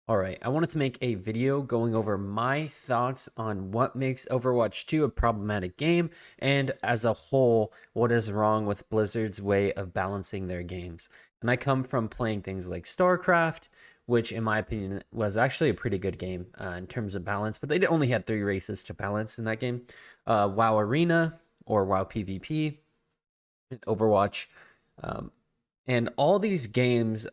All right, I wanted to make a video going over my thoughts on what makes Overwatch 2 a problematic game, and as a whole, what is wrong with Blizzard's way of balancing their games. And I come from playing things like StarCraft, which in my opinion was actually a pretty good game in terms of balance, but they only had 3 races to balance in that game. WoW Arena, or WoW PvP, and Overwatch. Um, and all these games,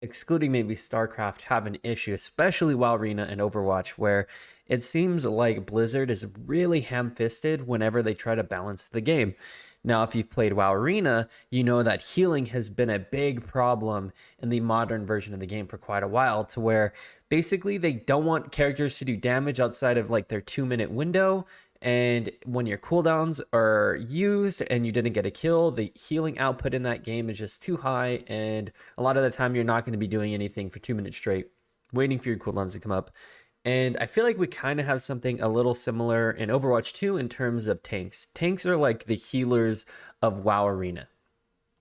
excluding maybe StarCraft, have an issue, especially WoW Arena and Overwatch, where it seems like Blizzard is really ham-fisted whenever they try to balance the game. Now, if you've played WoW Arena, you know that healing has been a big problem in the modern version of the game for quite a while, to where basically they don't want characters to do damage outside of like their 2 minute window. And when your cooldowns are used and you didn't get a kill, the healing output in that game is just too high. And a lot of the time, you're not going to be doing anything for 2 minutes straight, waiting for your cooldowns to come up. And I feel like we kind of have something a little similar in Overwatch 2 in terms of tanks. Tanks are like the healers of WoW Arena,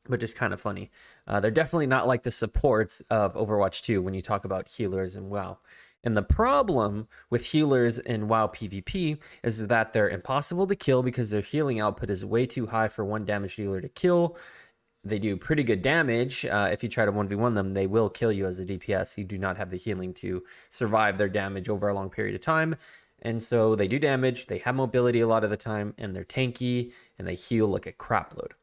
which is kind of funny. They're definitely not like the supports of Overwatch 2 when you talk about healers in WoW. And the problem with healers in WoW PvP is that they're impossible to kill because their healing output is way too high for one damage dealer to kill. They do pretty good damage. If you try to 1v1 them, they will kill you as a DPS. You do not have the healing to survive their damage over a long period of time. And so they do damage, they have mobility a lot of the time, and they're tanky, and they heal like a crap load.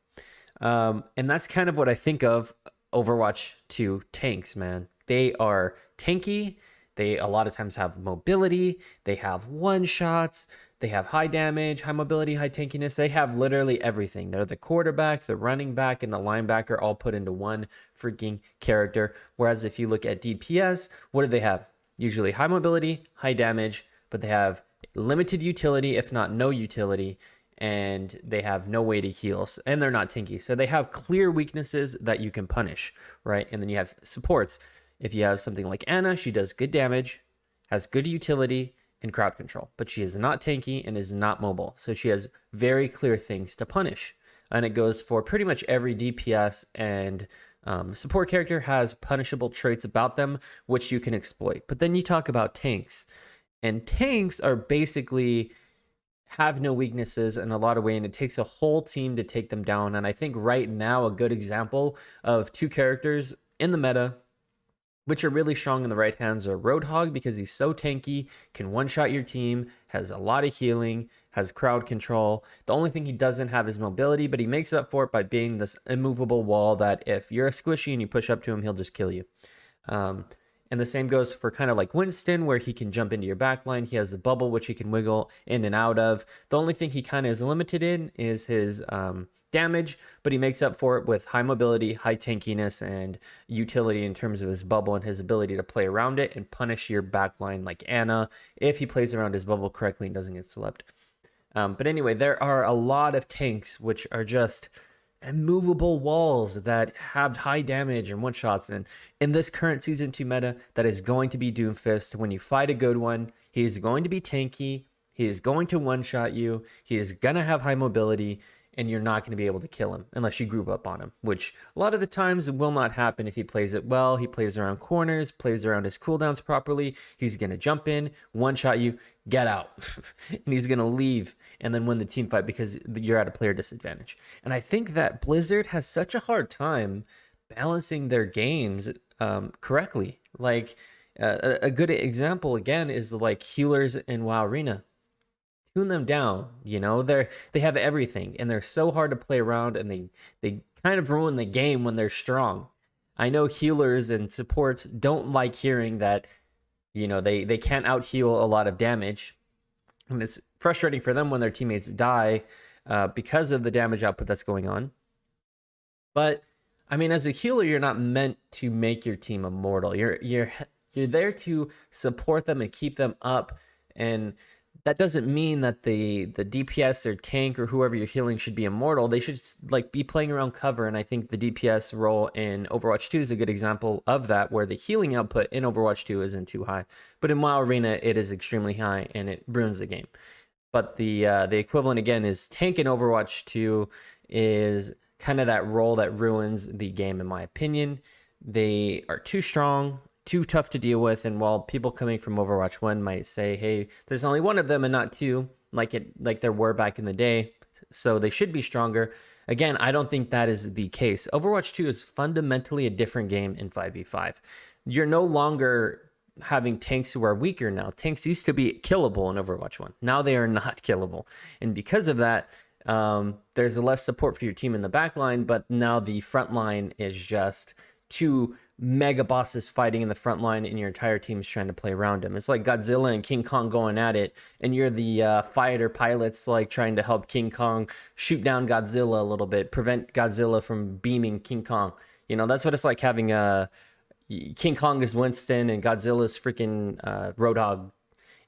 And that's kind of what I think of Overwatch 2 tanks, man. They are tanky. They a lot of times have mobility. They have one shots. They have high damage, high mobility, high tankiness. They have literally everything. They're the quarterback, the running back, and the linebacker all put into one freaking character. Whereas if you look at DPS, what do they have? Usually high mobility, high damage, but they have limited utility, if not no utility, and they have no way to heal, and they're not tanky. So they have clear weaknesses that you can punish, right? And then you have supports. If you have something like Anna, she does good damage, has good utility, and crowd control, but she is not tanky and is not mobile. So she has very clear things to punish. And it goes for pretty much every DPS and support character has punishable traits about them, which you can exploit. But then you talk about tanks, and tanks are basically have no weaknesses in a lot of way, and it takes a whole team to take them down. And I think right now a good example of 2 characters in the meta which are really strong in the right hands, are Roadhog because he's so tanky, can one-shot your team, has a lot of healing, has crowd control. The only thing he doesn't have is mobility, but he makes up for it by being this immovable wall that if you're a squishy and you push up to him, he'll just kill you. Um, and the same goes for kind of like Winston, where he can jump into your backline. He has a bubble which he can wiggle in and out of. The only thing he kind of is limited in is his damage, but he makes up for it with high mobility, high tankiness, and utility in terms of his bubble and his ability to play around it and punish your backline like Anna if he plays around his bubble correctly and doesn't get slept. But anyway, there are a lot of tanks which are just immovable walls that have high damage and one shots. And in this current season 2 meta, that is going to be Doomfist. When you fight a good one, he is going to be tanky, he is going to one shot you, he is gonna have high mobility, and you're not going to be able to kill him unless you group up on him, which a lot of the times will not happen if he plays it well. He plays around corners, plays around his cooldowns properly. He's going to jump in, one shot you, get out, and he's going to leave and then win the team fight because you're at a player disadvantage. And I think that Blizzard has such a hard time balancing their games correctly. Like a good example again is like healers in WoW Arena. Tune them down. They have everything and they're so hard to play around, and they kind of ruin the game when they're strong. I know healers and supports don't like hearing that they can't out heal a lot of damage, and it's frustrating for them when their teammates die because of the damage output that's going on. But I mean, as a healer, you're not meant to make your team immortal. You're there to support them and keep them up, and that doesn't mean that the DPS or tank or whoever you're healing should be immortal. They should like be playing around cover, and I think the DPS role in Overwatch 2 is a good example of that, where the healing output in Overwatch 2 isn't too high, but in WoW Arena it is extremely high and it ruins the game. But the equivalent again is tank in Overwatch 2 is kind of that role that ruins the game in my opinion. They are too strong, too tough to deal with. And while people coming from Overwatch 1 might say, hey, there's only one of them and not two, like there were back in the day, so they should be stronger. Again, I don't think that is the case. Overwatch 2 is fundamentally a different game in 5v5. You're no longer having tanks who are weaker now. Tanks used to be killable in Overwatch 1. Now they are not killable. And because of that, there's less support for your team in the back line, but now the front line is just two mega bosses fighting in the front line, and your entire team is trying to play around him. It's like Godzilla and King Kong going at it, and you're the fighter pilots like trying to help King Kong shoot down Godzilla a little bit, prevent Godzilla from beaming King Kong. You know, that's what it's like having King Kong is Winston and Godzilla's freaking Roadhog,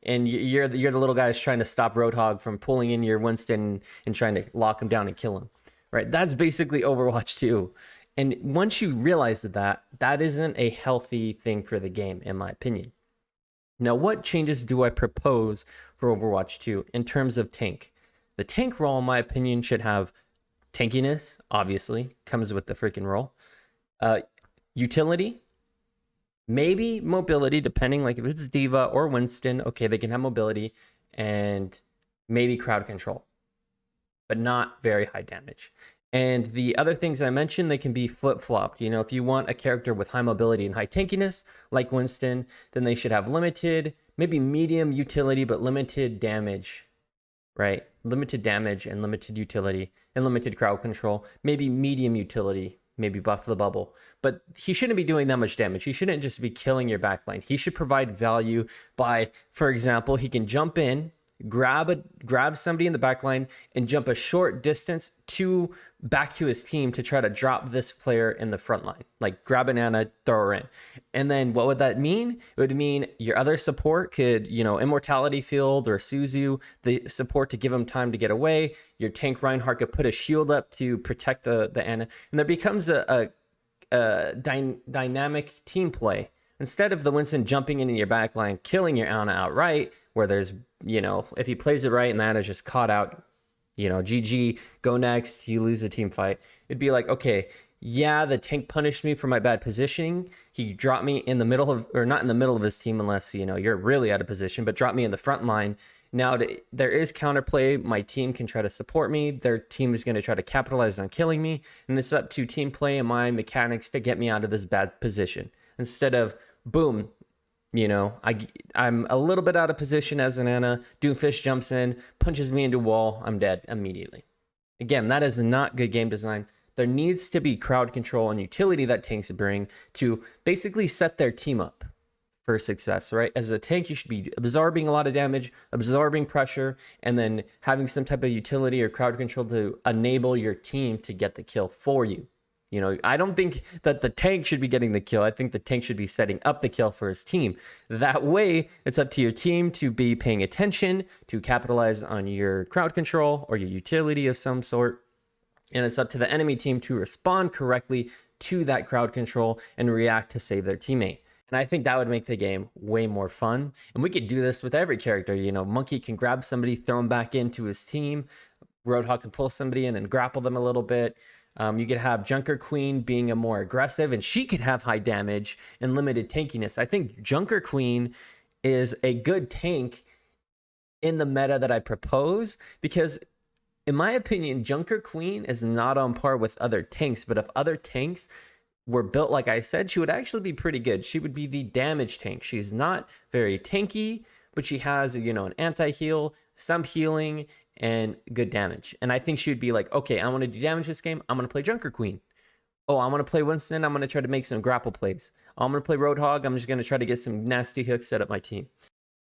and you're the little guys trying to stop Roadhog from pulling in your Winston and trying to lock him down and kill him. Right? That's basically Overwatch 2. And once you realize that isn't a healthy thing for the game, in my opinion. Now, what changes do I propose for Overwatch 2 in terms of tank? The tank role, in my opinion, should have tankiness, obviously, comes with the freaking role. Utility, maybe mobility, depending, like if it's D.Va or Winston, okay, they can have mobility, and maybe crowd control, but not very high damage. And the other things I mentioned, they can be flip-flopped. You know, if you want a character with high mobility and high tankiness, like Winston, then they should have limited, maybe medium utility, but limited damage, right? Limited damage and limited utility and limited crowd control. Maybe medium utility, maybe buff the bubble. But he shouldn't be doing that much damage. He shouldn't just be killing your backline. He should provide value by, for example, he can jump in, grab somebody in the backline and jump a short distance back to his team to try to drop this player in the front line. Like grab an Ana, throw her in. And then what would that mean? It would mean your other support could, you know, Immortality Field or Suzu, the support to give him time to get away. Your tank Reinhardt could put a shield up to protect the Ana. And there becomes a dynamic team play. Instead of the Winston jumping into your backline, killing your Ana outright, where there's, you know, if he plays it right and the Ana's just caught out, you know, GG, go next, you lose a team fight. It'd be like, okay, yeah, the tank punished me for my bad positioning. He dropped me in the middle of, or not in the middle of his team unless, you know, you're really out of position, but dropped me in the front line. Now there is counterplay. My team can try to support me. Their team is going to try to capitalize on killing me. And it's up to team play and my mechanics to get me out of this bad position. Instead of, boom, you know, I'm a little bit out of position as an Ana. Doomfish jumps in, punches me into a wall. I'm dead immediately. Again, that is not good game design. There needs to be crowd control and utility that tanks bring to basically set their team up for success, right? As a tank, you should be absorbing a lot of damage, absorbing pressure, and then having some type of utility or crowd control to enable your team to get the kill for you. You know, I don't think that the tank should be getting the kill. I think the tank should be setting up the kill for his team. That way, it's up to your team to be paying attention, to capitalize on your crowd control or your utility of some sort. And it's up to the enemy team to respond correctly to that crowd control and react to save their teammate. And I think that would make the game way more fun. And we could do this with every character. You know, Monkey can grab somebody, throw him back into his team. Roadhog can pull somebody in and grapple them a little bit. You could have Junker Queen being a more aggressive, and she could have high damage and limited tankiness. I think Junker Queen is a good tank in the meta that I propose, because in my opinion, Junker Queen is not on par with other tanks, but if other tanks were built like I said, she would actually be pretty good. She would be the damage tank. She's not very tanky, but she has, you know, an anti-heal, some healing, and good damage. And I think she would be like, okay, I want to do damage this game. I'm going to play Junker Queen. Oh, I want to play Winston. I'm going to try to make some grapple plays. I'm going to play Roadhog. I'm just going to try to get some nasty hooks set up my team.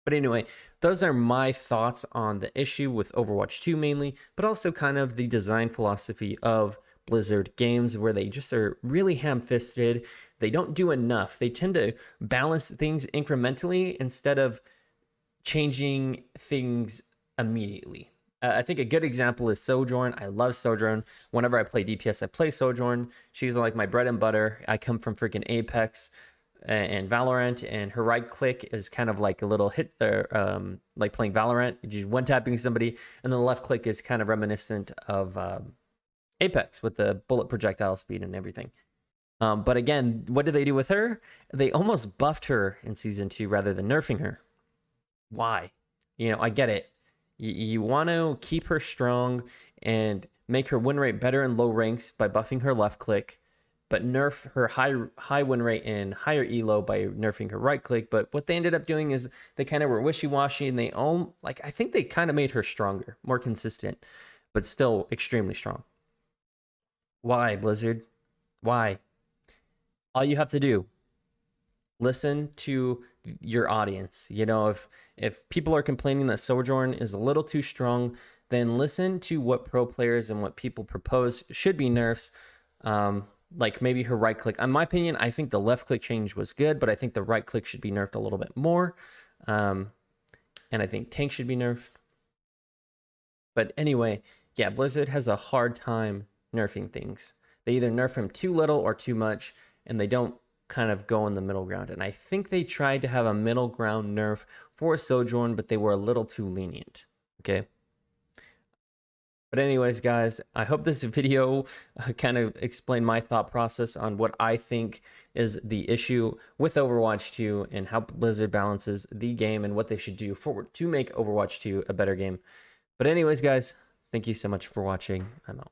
But anyway, those are my thoughts on the issue with Overwatch 2 mainly, but also kind of the design philosophy of Blizzard games, where they just are really ham-fisted. They don't do enough. They tend to balance things incrementally instead of changing things immediately. I think a good example is Sojourn. I love Sojourn. Whenever I play DPS, I play Sojourn. She's like my bread and butter. I come from freaking Apex and Valorant, and her right click is kind of like a little hit, like playing Valorant, just one tapping somebody, and then the left click is kind of reminiscent of Apex with the bullet projectile speed and everything. But again, what did they do with her? They almost buffed her in season 2 rather than nerfing her. Why? I get it. You want to keep her strong and make her win rate better in low ranks by buffing her left click, but nerf her high win rate and higher elo by nerfing her right click. But what they ended up doing is they kind of were wishy-washy, and I think they kind of made her stronger, more consistent, but still extremely strong. Why, Blizzard? Why? All you have to do, listen to your audience. If people are complaining that Sojourn is a little too strong, then listen to what pro players and what people propose should be nerfs. Like maybe her right click. In my opinion, I think the left click change was good, but I think the right click should be nerfed a little bit more. And I think tank should be nerfed. But anyway, yeah, Blizzard has a hard time nerfing things. They either nerf him too little or too much, and they don't kind of go in the middle ground. And I think they tried to have a middle ground nerf for Sojourn, but they were a little too lenient. Okay. But anyways, guys, I hope this video kind of explained my thought process on what I think is the issue with Overwatch 2 and how Blizzard balances the game and what they should do to make Overwatch 2 a better game. But anyways, guys, thank you so much for watching. I'm out.